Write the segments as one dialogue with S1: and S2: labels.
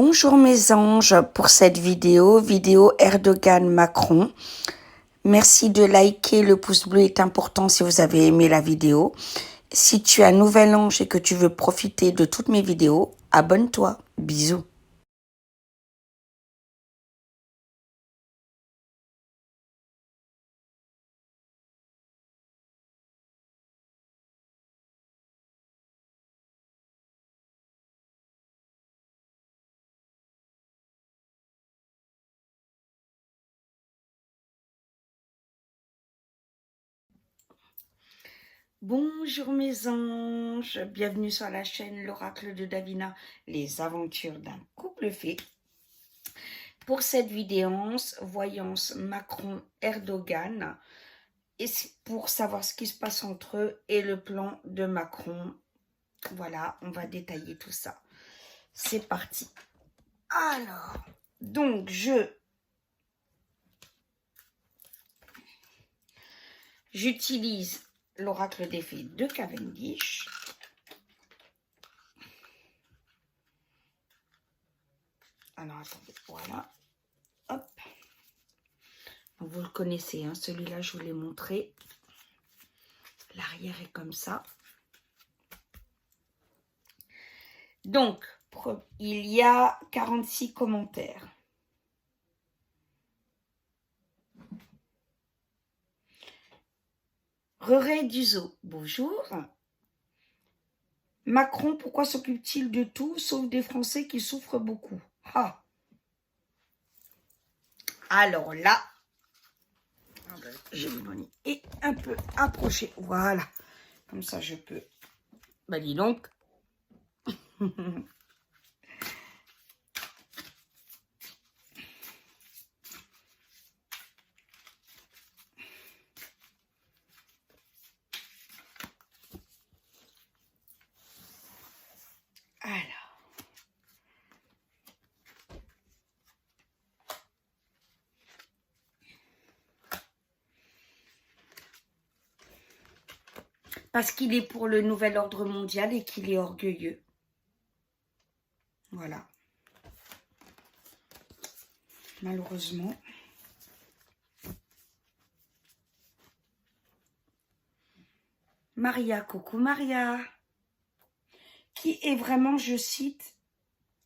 S1: Bonjour mes anges pour cette vidéo Erdogan-Macron. Merci de liker, le pouce bleu est important si vous avez aimé la vidéo. Si tu es un nouvel ange et que tu veux profiter de toutes mes vidéos, abonne-toi. Bisous. Bonjour mes anges, bienvenue sur la chaîne L'Oracle de Davina, les aventures d'un couple fée. Pour cette vidéo, voyance Macron-Erdogan, et pour savoir ce qui se passe entre eux et le plan de Macron. Voilà, on va détailler tout ça. C'est parti. Alors, donc j'utilise l'oracle des fées de Cavendish. Alors, attendez, voilà. Hop. Donc, vous le connaissez, hein, celui-là, je vous l'ai montré. L'arrière est comme ça. Donc, il y a 46 commentaires. Reré Duzo, bonjour. Macron, pourquoi s'occupe-t-il de tout, sauf des Français qui souffrent beaucoup? Ah. Alors là, je vais me donner et un peu approcher. Voilà. Comme ça, je peux. Bah, dis donc. Alors. Parce qu'il est pour le nouvel ordre mondial et qu'il est orgueilleux. Voilà. Malheureusement. Maria, coucou Maria. Qui est vraiment, je cite,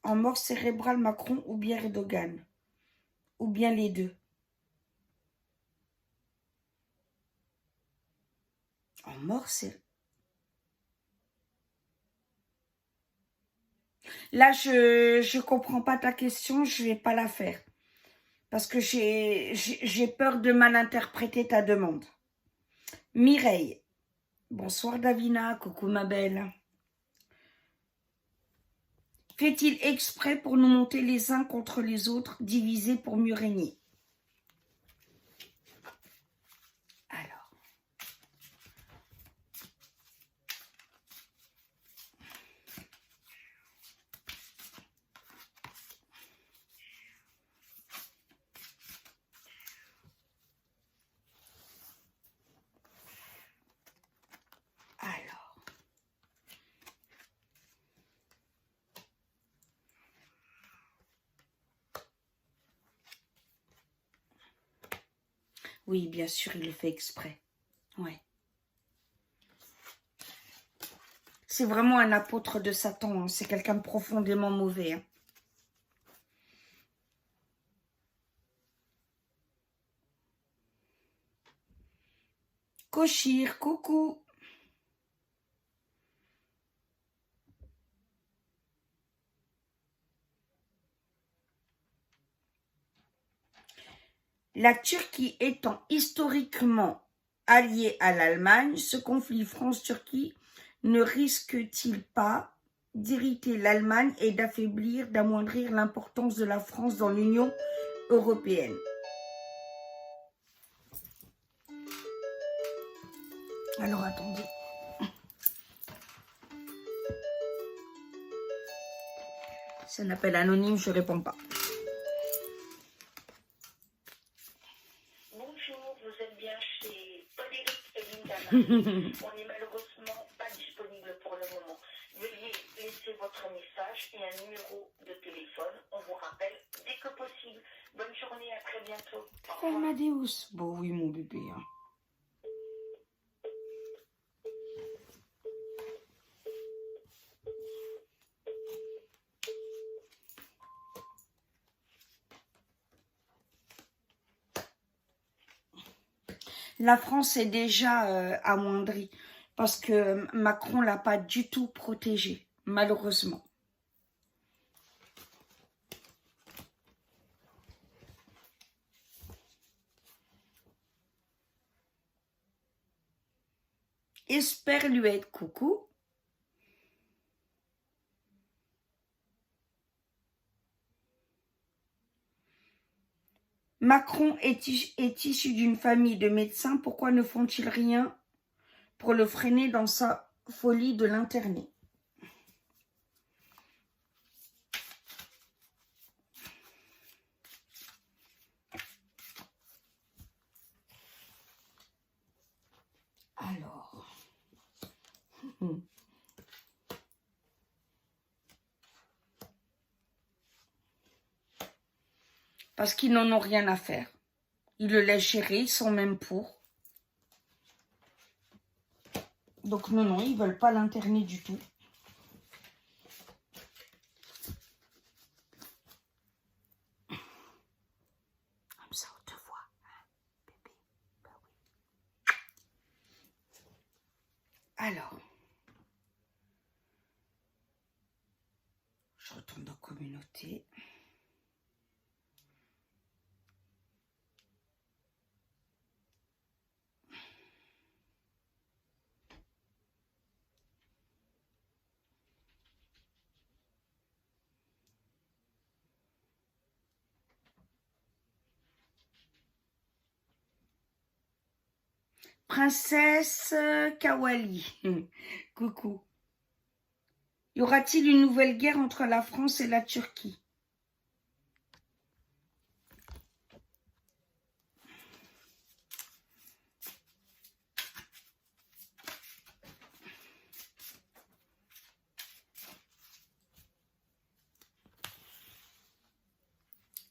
S1: en mort cérébrale Macron ou bien Erdogan? Ou bien les deux? En mort cérébrale. Là, je comprends pas ta question, je vais pas la faire. Parce que j'ai peur de mal interpréter ta demande. Mireille. Bonsoir Davina, coucou ma belle. Fait-il exprès pour nous monter les uns contre les autres, divisés pour mieux régner? Alors. Oui, bien sûr, il le fait exprès. Ouais. C'est vraiment un apôtre de Satan. Hein. C'est quelqu'un de profondément mauvais. Hein. Kochir, coucou. La Turquie étant historiquement alliée à l'Allemagne, ce conflit France-Turquie ne risque-t-il pas d'irriter l'Allemagne et d'affaiblir, d'amoindrir l'importance de la France dans l'Union européenne? Alors, attendez. C'est un appel anonyme, je ne réponds pas.
S2: Bonjour, vous êtes bien chez Odéric et Linda. On n'est malheureusement pas disponible pour le moment. Veuillez laisser votre votre message et un numéro de téléphone. On vous rappelle dès que possible. Bonne journée, à très bientôt. Au revoir.
S1: Amadeus. Bon, oui, mon bébé. Hein. La France est déjà amoindrie parce que Macron l'a pas du tout protégée, malheureusement. Espère lui être coucou. Macron est issu d'une famille de médecins. Pourquoi ne font-ils rien pour le freiner dans sa folie de l'interner? Alors. Parce qu'ils n'en ont rien à faire. Ils le laissent gérer, ils sont même pour. Donc non, ils ne veulent pas l'interner du tout. Comme ça, on te voit, hein, bébé. Bah oui. Alors. Je retourne dans communauté. Princesse Kawali. Coucou. Y aura-t-il une nouvelle guerre entre la France et la Turquie?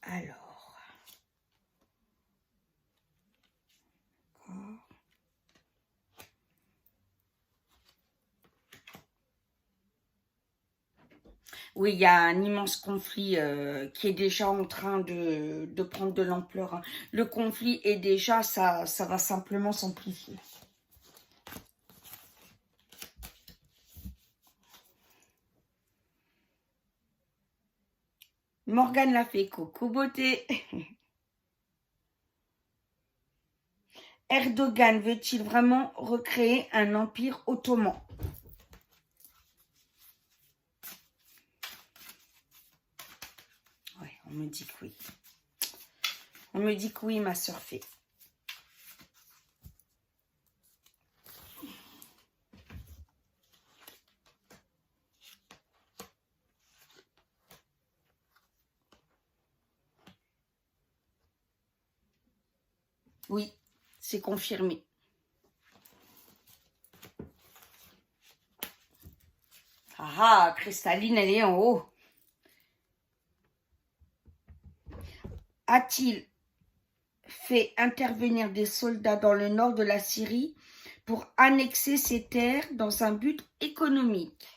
S1: Alors. D'accord. Oui, il y a un immense conflit qui est déjà en train de prendre de l'ampleur. Hein. Le conflit est déjà, ça va simplement s'amplifier. Morgane l'a fait, coucou beauté. Erdogan veut-il vraiment recréer un empire ottoman? Ouais, on me dit que oui. On me dit que oui, ma sœur fait. Oui, c'est confirmé. Ah, Cristalline, elle est en haut. A-t-il fait intervenir des soldats dans le nord de la Syrie pour annexer ces terres dans un but économique?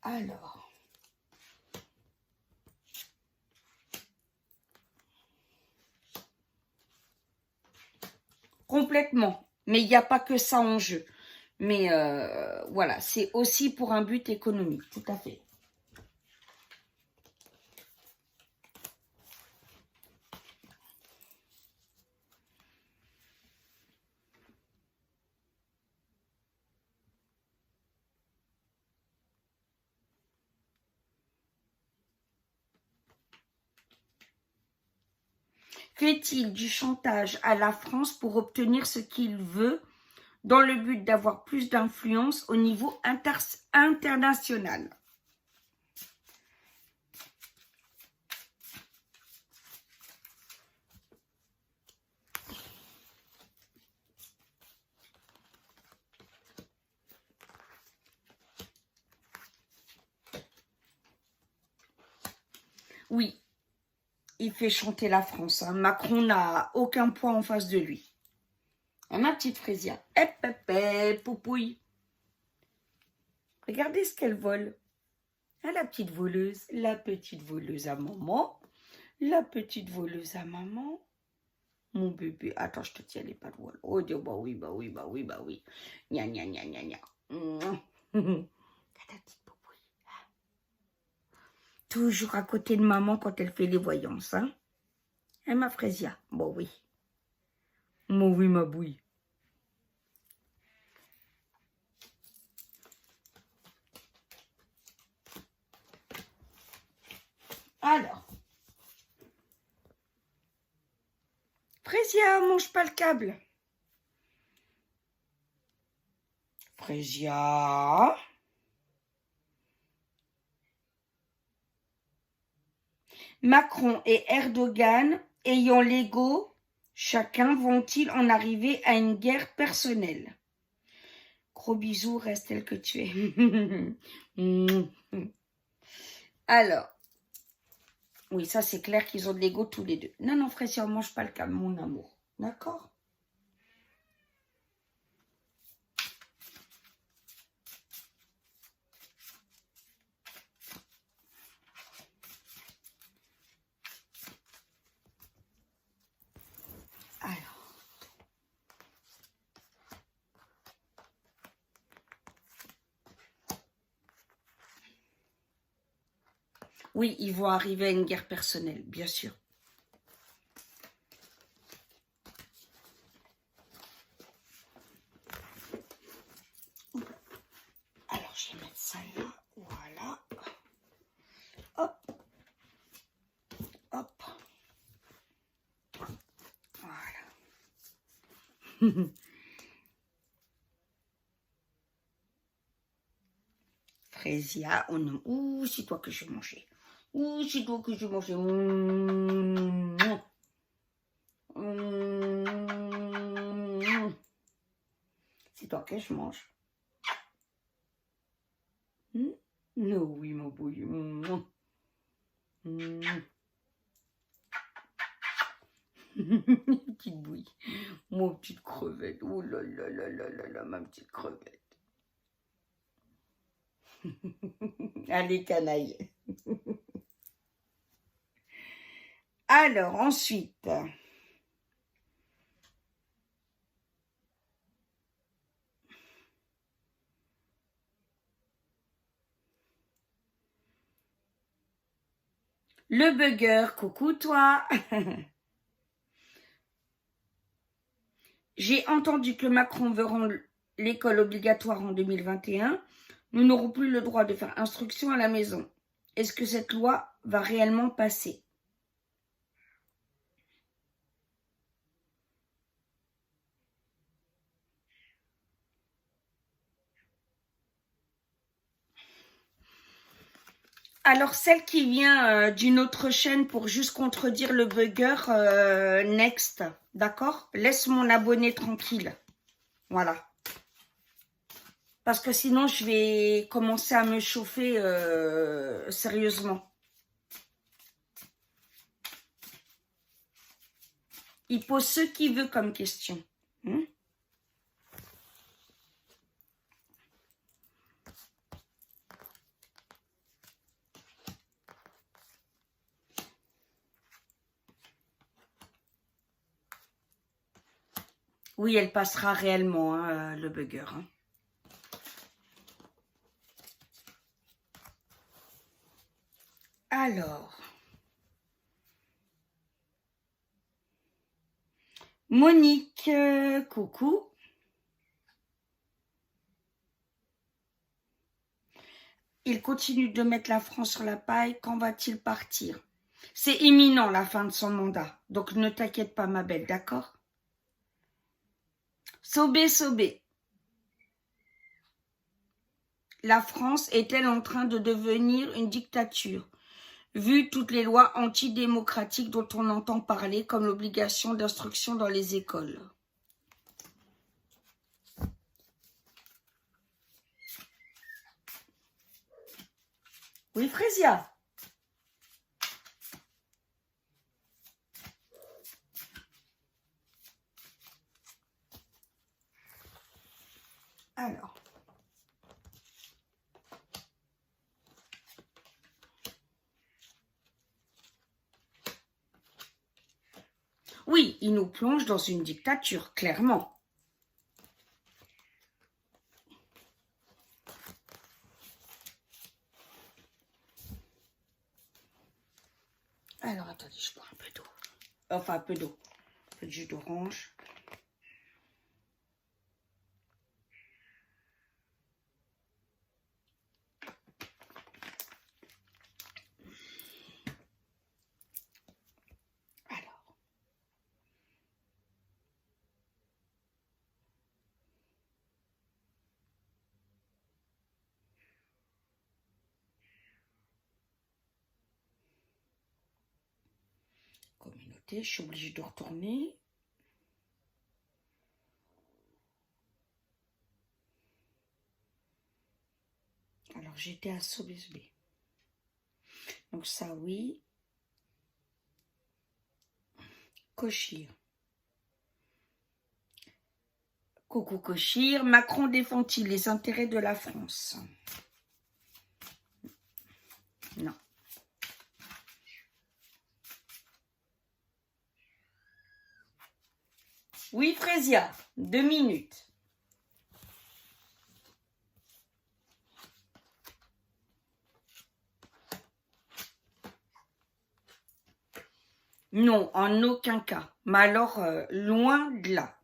S1: Alors, complètement. Mais il n'y a pas que ça en jeu. Mais voilà, c'est aussi pour un but économique, tout à fait. Fait-il du chantage à la France pour obtenir ce qu'il veut dans le but d'avoir plus d'influence au niveau international? Oui, il fait chanter la France. Hein. Macron n'a aucun poids en face de lui. Hein, ma petite Frésia. Poupouille. Regardez ce qu'elle vole. Hein, la petite voleuse. La petite voleuse à maman. La petite voleuse à maman. Mon bébé. Attends, je te tiens les pattes. Oh, Dieu, bah oui, bah oui, bah oui, bah oui. Gna, gna, gna, gna, gna. Ta petite poupouille. Toujours à côté de maman quand elle fait les voyances, hein. Hein, ma Frésia? Bon, oui. Bon, oui, ma bouille. Alors. Frésia, mange pas le câble. Frésia. Macron et Erdogan ayant l'ego, chacun vont-ils en arriver à une guerre personnelle? Gros bisous, reste tel que tu es. Alors, oui, ça c'est clair qu'ils ont de l'ego tous les deux. Non, non, Frésia, on mange pas le câble, mon amour. D'accord? Alors. Oui, ils vont arriver à une guerre personnelle, bien sûr. Alors, je vais mettre ça là. Voilà. Hop. Hop. Voilà. Frésia, oh non. Ouh, c'est toi que je vais manger. Ouh, c'est toi que je vais manger. C'est toi que je mange. Non, oui, ma bouille. Petite bouille. Mon petite crevette. Oh là là là là là là, ma petite crevette. Allez, canaille. Alors, ensuite. Le bugger, coucou toi. J'ai entendu que Macron veut rendre l'école obligatoire en 2021. Nous n'aurons plus le droit de faire instruction à la maison. Est-ce que cette loi va réellement passer? Alors, celle qui vient d'une autre chaîne pour juste contredire le bugger, next, d'accord? Laisse mon abonné tranquille. Voilà. Parce que sinon, je vais commencer à me chauffer sérieusement. Il pose ce qu'il veut comme question. Oui, elle passera réellement, hein, le bugger. Hein. Alors. Monique, coucou. Il continue de mettre la France sur la paille. Quand va-t-il partir? C'est imminent la fin de son mandat. Donc ne t'inquiète pas ma belle, d'accord? Sobé, sobé. La France est-elle en train de devenir une dictature? Vu toutes les lois antidémocratiques dont on entend parler, comme l'obligation d'instruction dans les écoles. Oui, Frésia. Alors. Oui, il nous plonge dans une dictature, clairement. Alors, attendez, je bois un peu d'eau. Enfin, un peu d'eau. Un peu de jus d'orange. Alors. Communauté, je suis obligée de retourner. Alors, j'étais à Sobesb. Donc ça, oui. Kochir. Coucou Kochir. Macron défend-il les intérêts de la France? Non. Oui, Frésia. 2 minutes. Non, en aucun cas. Mais alors, loin de là.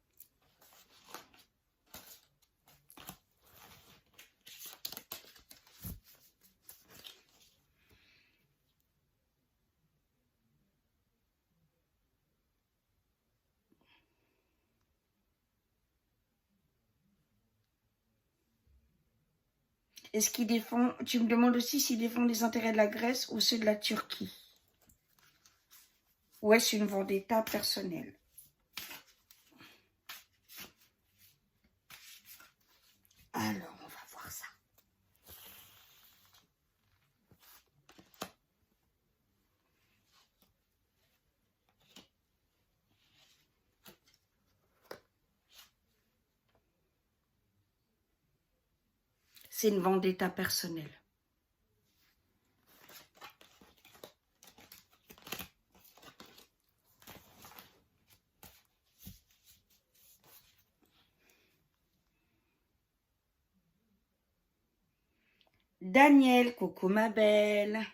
S1: Est-ce qu'il défend... Tu me demandes aussi s'il défend les intérêts de la Grèce ou ceux de la Turquie? Ou est-ce une vendetta personnelle? Alors, on va voir ça. C'est une vendetta personnelle. Daniel, coucou ma belle.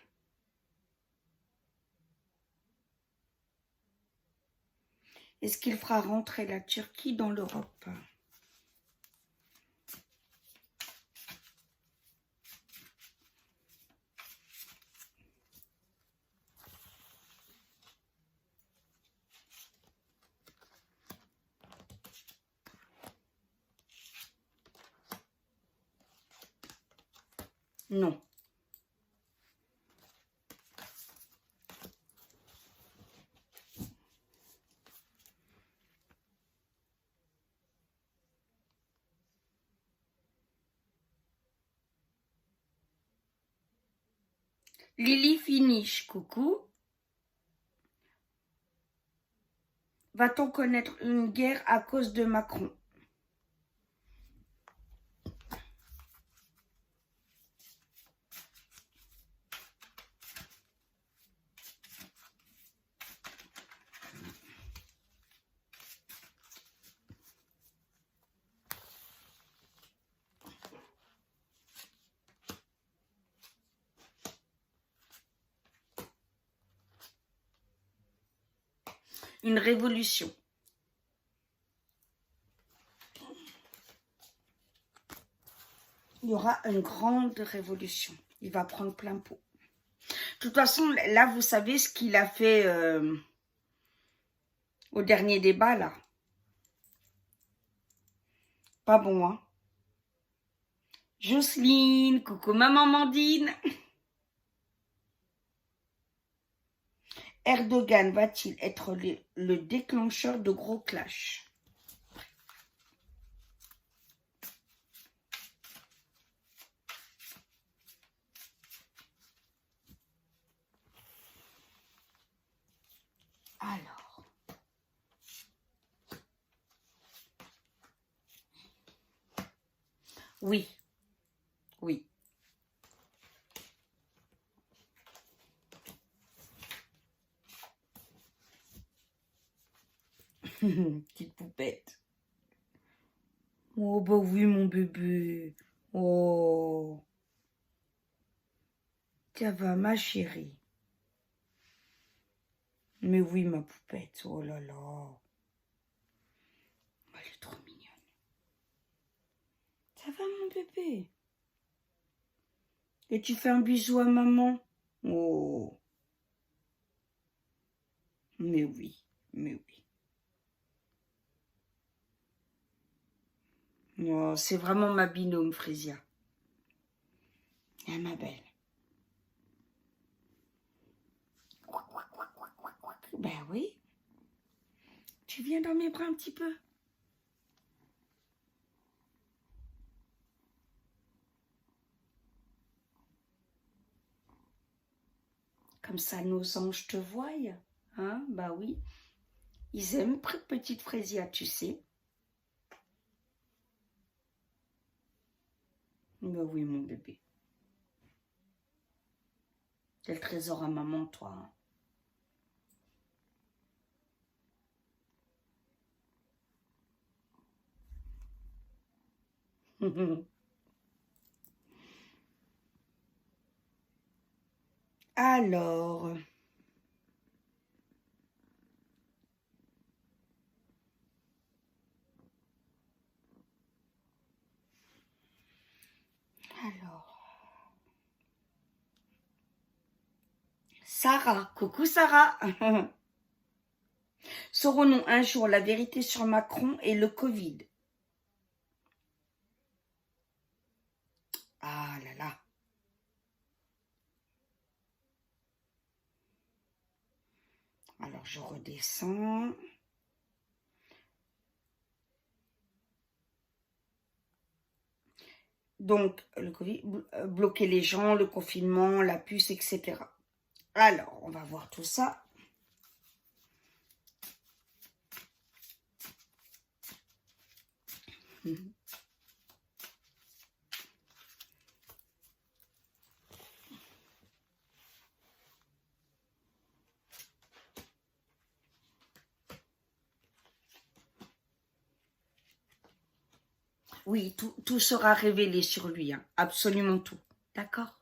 S1: Est-ce qu'il fera rentrer la Turquie dans l'Europe? Non. Lily Finish, coucou. Va-t-on connaître une guerre à cause de Macron? Une révolution. Il y aura une grande révolution. Il va prendre plein pot. De toute façon, là, vous savez ce qu'il a fait au dernier débat, là. Pas bon, hein. Jocelyne, coucou maman Mandine. Erdogan va-t-il être le déclencheur de gros clashs? Alors. Oui, oui. Petite poupette. Oh, bah oui, mon bébé. Oh. Ça va, ma chérie. Mais oui, ma poupette. Oh là là. Elle est trop mignonne. Ça va, mon bébé? Et tu fais un bisou à maman? Oh. Mais oui, mais oui. Oh, c'est vraiment ma binôme, Frésia. Ah, ma belle. Ben oui. Tu viens dans mes bras un petit peu? Comme ça, nos anges te voient. Hein? Bah oui. Ils aiment petite Frésia, tu sais. Bah oui, mon bébé. T'es le trésor à maman, toi. Hein. Alors, Sarah, coucou Sarah. Saurons-nous un jour la vérité sur Macron et le Covid? Ah là là. Alors, je redescends. Donc, le Covid, bloquer les gens, le confinement, la puce, etc. Alors, on va voir tout ça. Oui, tout sera révélé sur lui, hein. Absolument tout. D'accord?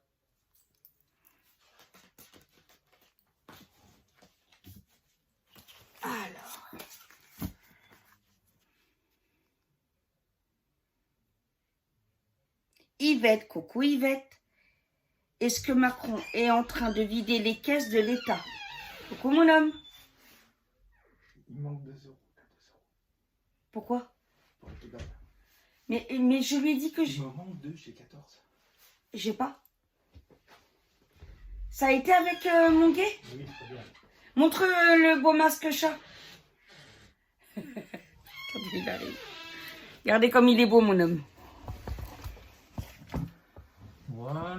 S1: Alors. Yvette, coucou Yvette. Est-ce que Macron est en train de vider les caisses de l'État? Coucou mon homme.
S3: Il manque 2 euros.
S1: Pourquoi?
S3: Pour le kebab.
S1: Mais je lui ai dit que
S3: Il me manque 2 chez 14.
S1: j'ai pas. Ça a été avec mon gay?
S3: Oui, très bien.
S1: Montre le beau masque chat. Quand il arrive. Regardez comme il est beau, mon homme.
S3: Voilà.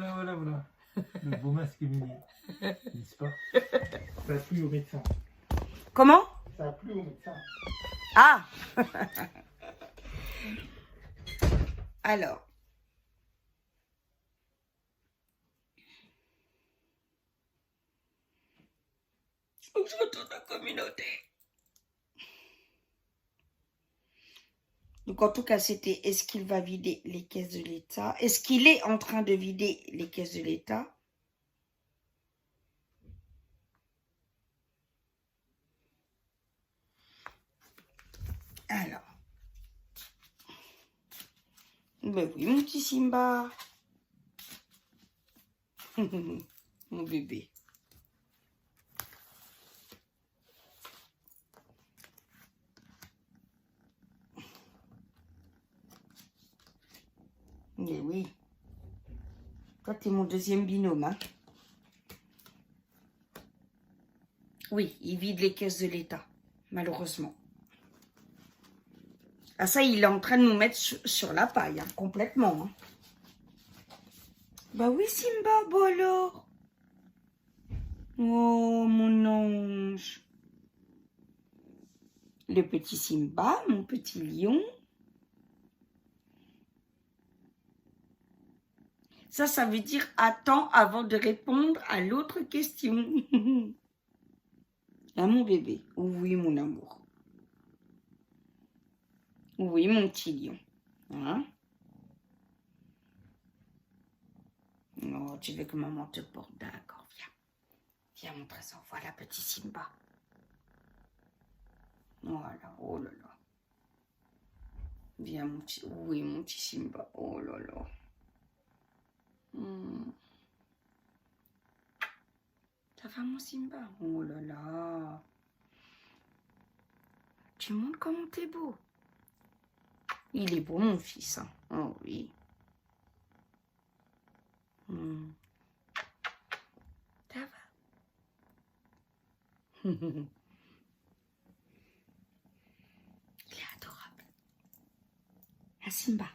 S3: Le beau masque mini. N'est-ce pas? Ça a plu au médecin.
S1: Comment?
S3: Ça a plu au médecin.
S1: Ah. Alors. Je retourne à la communauté. Donc, en tout cas, c'était est-ce qu'il va vider les caisses de l'État? Est-ce qu'il est en train de vider les caisses de l'État? Alors. Ben oui, mon petit Simba. Mon bébé. Mais oui. Toi, t'es mon deuxième binôme, hein? Oui, il vide les caisses de l'État, malheureusement. Ah ça, il est en train de nous mettre sur la paille, hein, complètement. Hein. Bah oui, Simba, bon alors. Oh, mon ange. Le petit Simba, mon petit lion. Ça veut dire attends avant de répondre à l'autre question. Ah, mon bébé. Oui, mon amour. Oui, mon petit lion. Hein? Oh, tu veux que maman te porte? D'accord, viens. Viens, mon trésor. Voilà, petit Simba. Voilà, oh là là. Viens, mon petit... Oui, mon petit Simba. Oh là là. Ça va, mon Simba? Oh là là. Tu montres comment t'es beau. Il est beau, mon fils. Hein. Oh oui. Ça va. Il est adorable. Un Simba.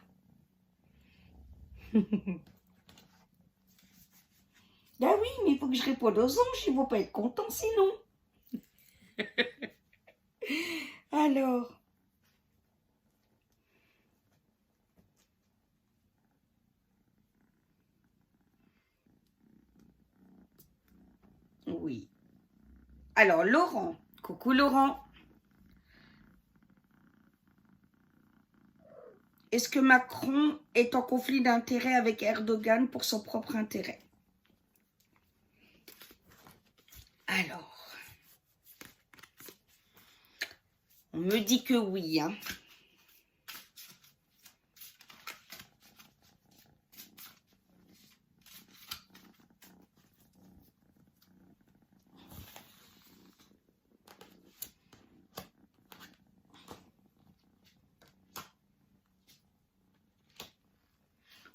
S1: Ah oui, mais il faut que je réponde aux anges, ils vont pas être contents sinon. Alors. Oui. Alors, Laurent. Coucou Laurent. Est-ce que Macron est en conflit d'intérêt avec Erdogan pour son propre intérêt? Alors, on me dit que oui, hein.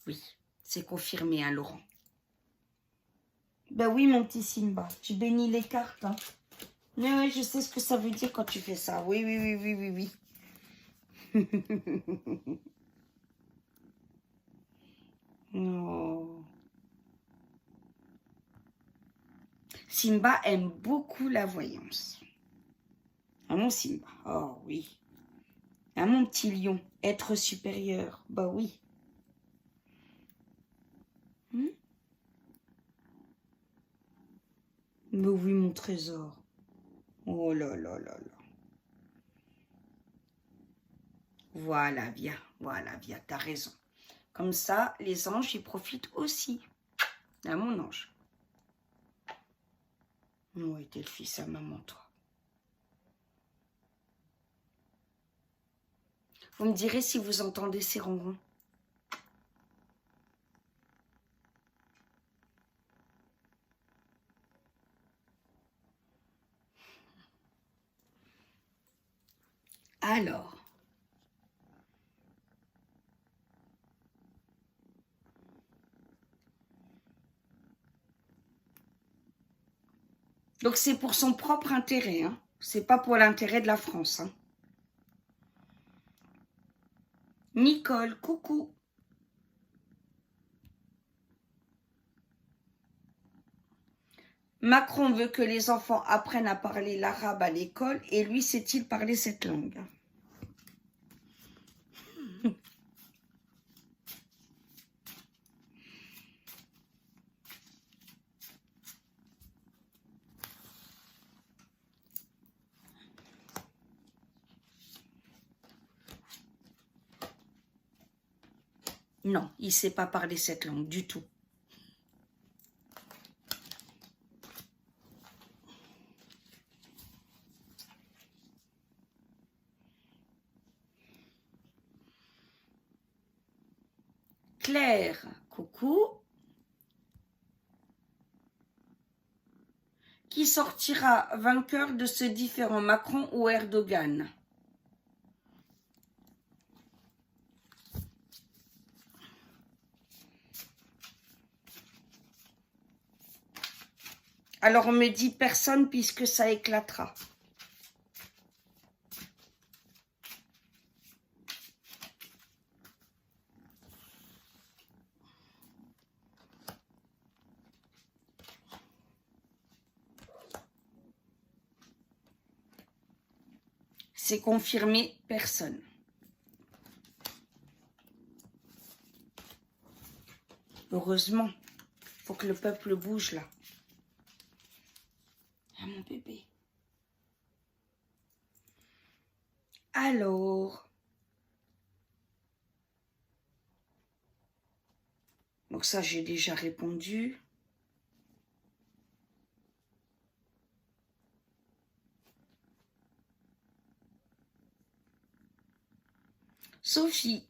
S1: Oui, c'est confirmé, hein, Laurent. Ben oui, mon petit Simba, tu bénis les cartes, hein. Mais oui, je sais ce que ça veut dire quand tu fais ça. Oui, oui, oui, oui, oui, oui. Oh. Simba aime beaucoup la voyance. Ah, mon Simba, oh oui. Ah, mon petit lion, être supérieur, bah oui. Mais oui, mon trésor. Oh là là là là. Voilà, viens, t'as raison. Comme ça, les anges, ils profitent aussi. Ah, mon ange. Oui, t'es le fils à maman, toi. Vous me direz si vous entendez ces ronrons. Alors. Donc, c'est pour son propre intérêt, hein. C'est pas pour l'intérêt de la France, hein. Nicole, coucou. Macron veut que les enfants apprennent à parler l'arabe à l'école et lui sait-il parler cette langue? Non, il ne sait pas parler cette langue du tout. Claire, coucou. Qui sortira vainqueur de ce différend, Macron ou Erdogan? Alors on me dit personne puisque ça éclatera. C'est confirmé, personne. Heureusement. Faut que le peuple bouge là. Ah mon bébé. Alors. Donc ça, j'ai déjà répondu. Sophie.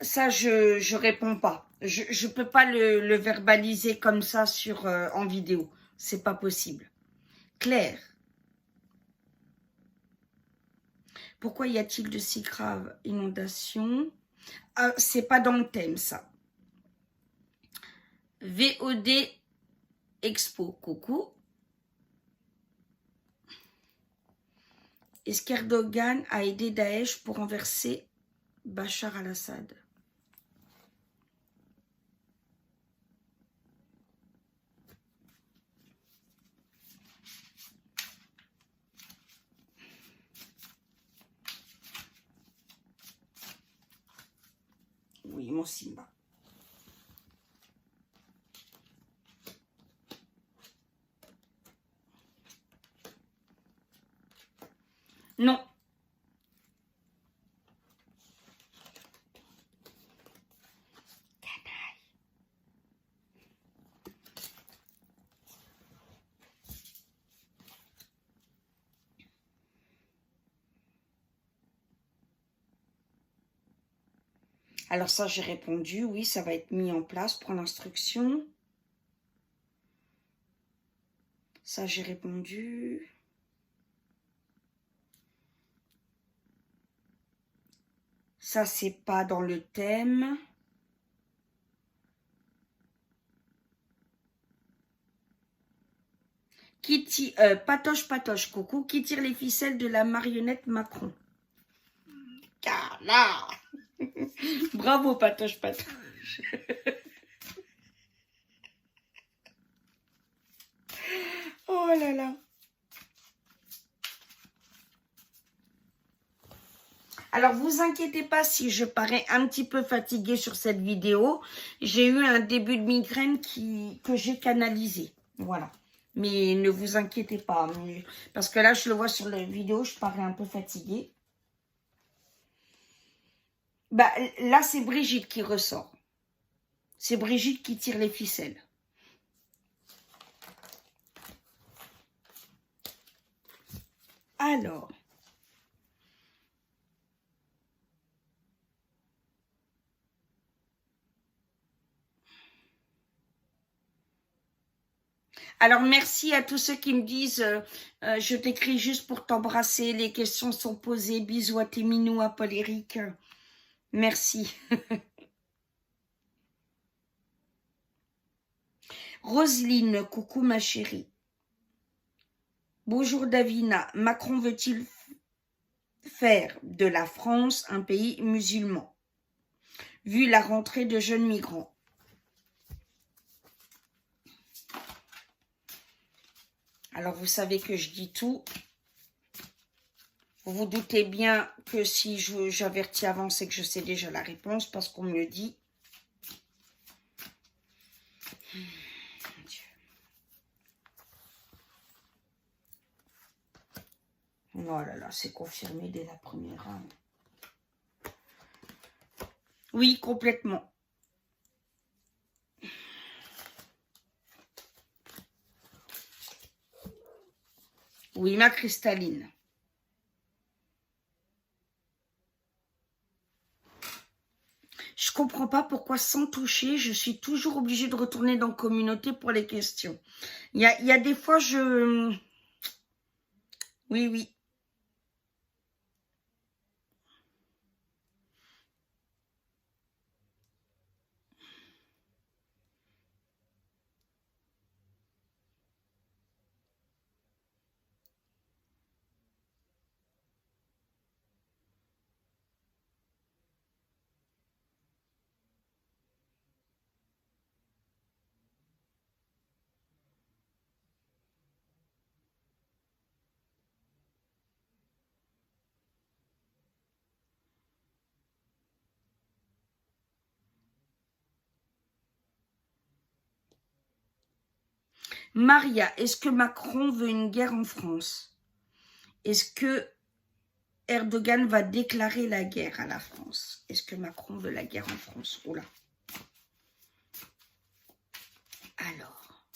S1: Ça, je réponds pas. Je peux pas le verbaliser comme ça sur en vidéo. C'est pas possible. Claire. Pourquoi y a-t-il de si graves inondations? Ah, c'est pas dans le thème, ça. VOD Expo, coucou. Est-ce qu'Erdogan a aidé Daesh pour renverser Bachar al-Assad? Oui, mon Simba. Non. Canaille. Alors ça, j'ai répondu, oui, ça va être mis en place pour l'instruction. Ça, j'ai répondu. Ça, c'est pas dans le thème. Patoche, coucou. Qui tire les ficelles de la marionnette Macron? Carla. Bravo, Patoche. Oh là là. Alors, vous inquiétez pas si je parais un petit peu fatiguée sur cette vidéo. J'ai eu un début de migraine que j'ai canalisé. Voilà. Mais ne vous inquiétez pas. Parce que là, je le vois sur la vidéo, je parais un peu fatiguée. Bah, là, c'est Brigitte qui ressort. C'est Brigitte qui tire les ficelles. Alors. Alors, merci à tous ceux qui me disent je t'écris juste pour t'embrasser, les questions sont posées, bisous à tes minous, à Paul-Éric. Merci. Roselyne, coucou ma chérie. Bonjour Davina, Macron veut-il faire de la France un pays musulman, vu la rentrée de jeunes migrants? Alors vous savez que je dis tout. Vous vous doutez bien que si j'avertis avant, c'est que je sais déjà la réponse parce qu'on me le dit. Mon Dieu. Oh là là, c'est confirmé dès la première heure. Oui, complètement. Oui, ma cristalline. Je comprends pas pourquoi sans toucher, je suis toujours obligée de retourner dans communauté pour les questions. Il y a des fois, Oui, oui. Maria, est-ce que Macron veut une guerre en France? Est-ce que Erdogan va déclarer la guerre à la France? Est-ce que Macron veut la guerre en France? Oula. Alors.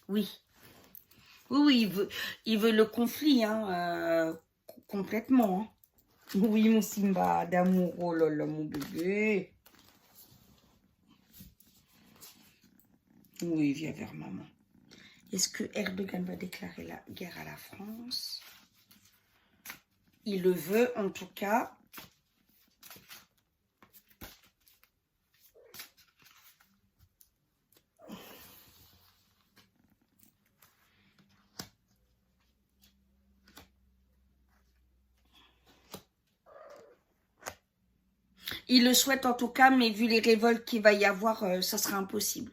S1: Oui. Oui, il veut le conflit, hein, complètement. Hein. Oui, mon Simba d'amour, oh là là, mon bébé. Oui, viens vers maman. Est-ce que Erdogan va déclarer la guerre à la France? Il le veut, en tout cas. Il le souhaite en tout cas, mais vu les révoltes qu'il va y avoir, ça sera impossible.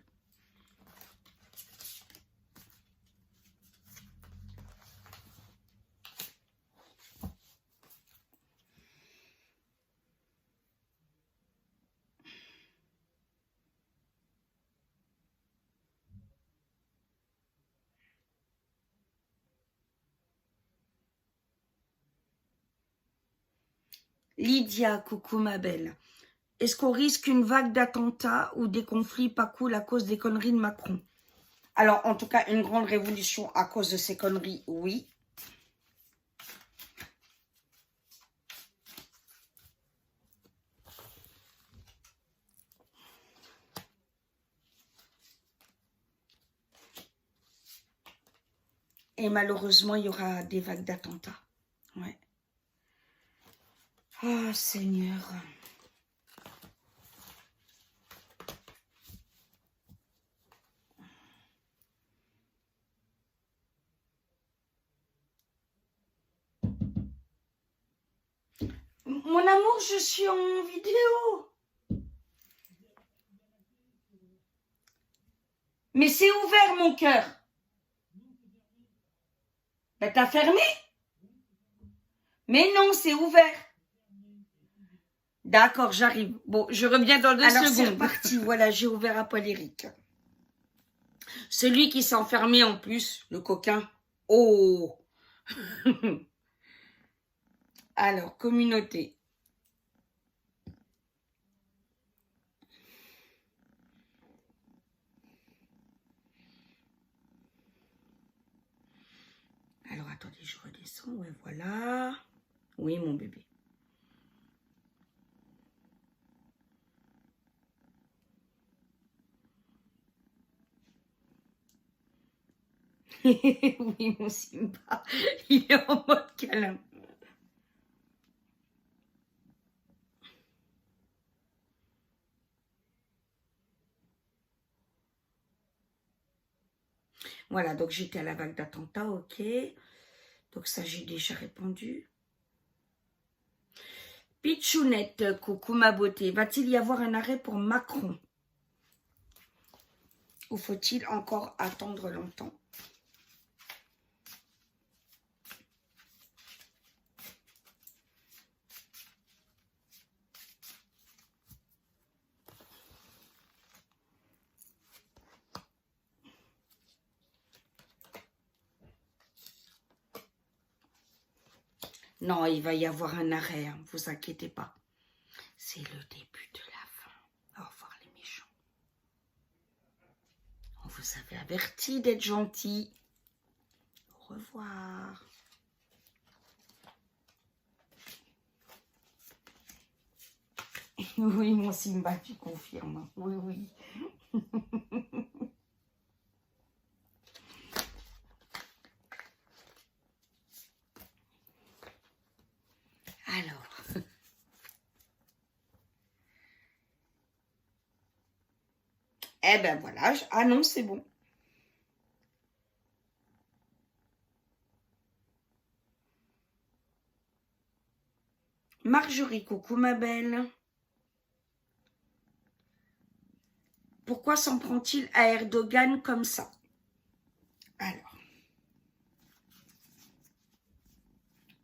S1: Lydia, coucou ma belle. Est-ce qu'on risque une vague d'attentats ou des conflits pas cool à cause des conneries de Macron? Alors, en tout cas, une grande révolution à cause de ces conneries, oui. Et malheureusement, il y aura des vagues d'attentats. Ouais. Oh, Seigneur. Mon amour, je suis en vidéo. Mais c'est ouvert, mon cœur. Ben, t'as fermé? Mais non, c'est ouvert. D'accord, j'arrive. Bon, je reviens dans 2 secondes. Alors, c'est reparti. Voilà, j'ai ouvert à Paul Eric. Celui qui s'est enfermé en plus, le coquin. Oh. Alors, communauté. Alors, attendez, je redescends. Ouais, voilà. Oui, mon bébé. Oui, mon Simba. Il est en mode câlin. Voilà, donc j'étais à la vague d'attentats, ok. Donc ça, j'ai déjà répondu. Pichounette, coucou ma beauté. Va-t-il y avoir un arrêt pour Macron? Ou faut-il encore attendre longtemps? Non, il va y avoir un arrêt, hein, vous inquiétez pas. C'est le début de la fin. Au revoir les méchants. On vous avait averti d'être gentil. Au revoir. Oui, mon Simba, tu confirmes. Oui, oui. Alors. Eh ben voilà. Ah non, c'est bon. Marjorie, coucou ma belle. Pourquoi s'en prend-il à Erdogan comme ça? Alors.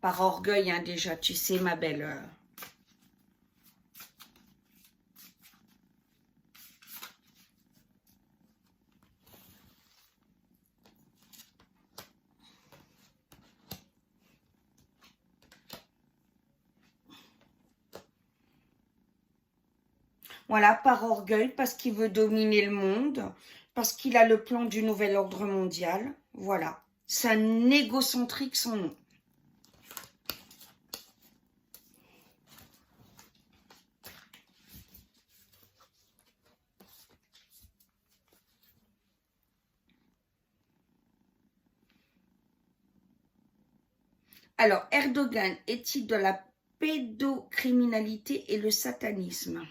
S1: Par orgueil, hein, déjà, tu sais, ma belle. Voilà, par orgueil, parce qu'il veut dominer le monde, parce qu'il a le plan du nouvel ordre mondial. Voilà, c'est un égocentrique son nom. Alors, Erdogan est-il de la pédocriminalité et le satanisme?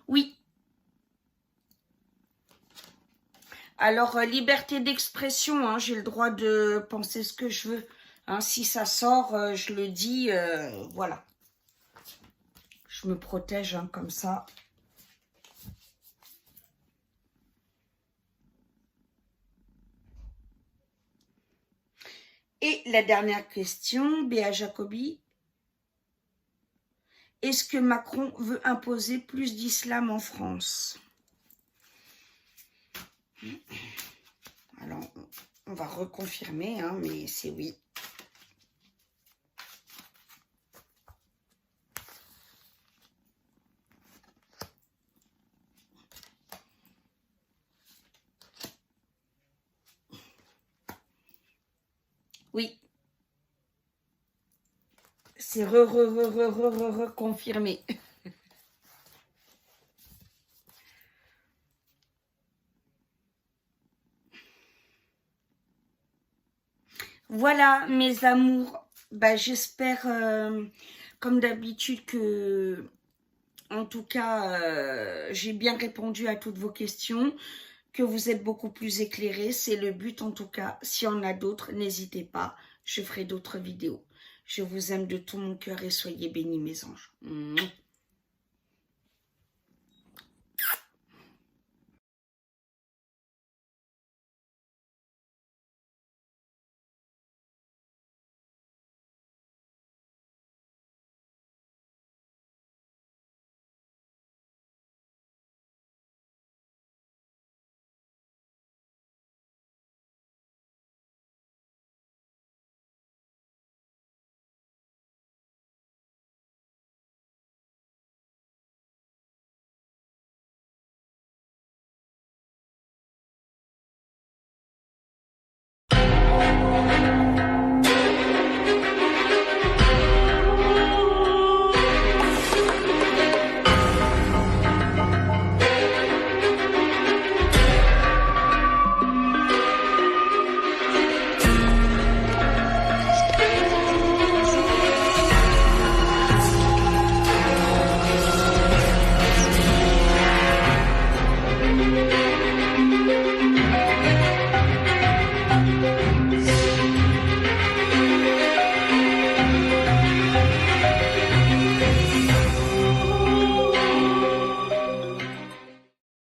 S1: Oui. Alors, liberté d'expression, hein, j'ai le droit de penser ce que je veux. Hein, si ça sort, je le dis, voilà. Je me protège hein, comme ça. Et la dernière question, Béa Jacobi. Est-ce que Macron veut imposer plus d'islam en France? Alors, on va reconfirmer, hein, mais c'est oui. Oui. C'est reconfirmé. Voilà, mes amours. Bah, j'espère, comme d'habitude, que, en tout cas, j'ai bien répondu à toutes vos questions, que vous êtes beaucoup plus éclairés. C'est le but, en tout cas. S'il y en a d'autres, n'hésitez pas. Je ferai d'autres vidéos. Je vous aime de tout mon cœur et soyez bénis, mes anges. Mouah.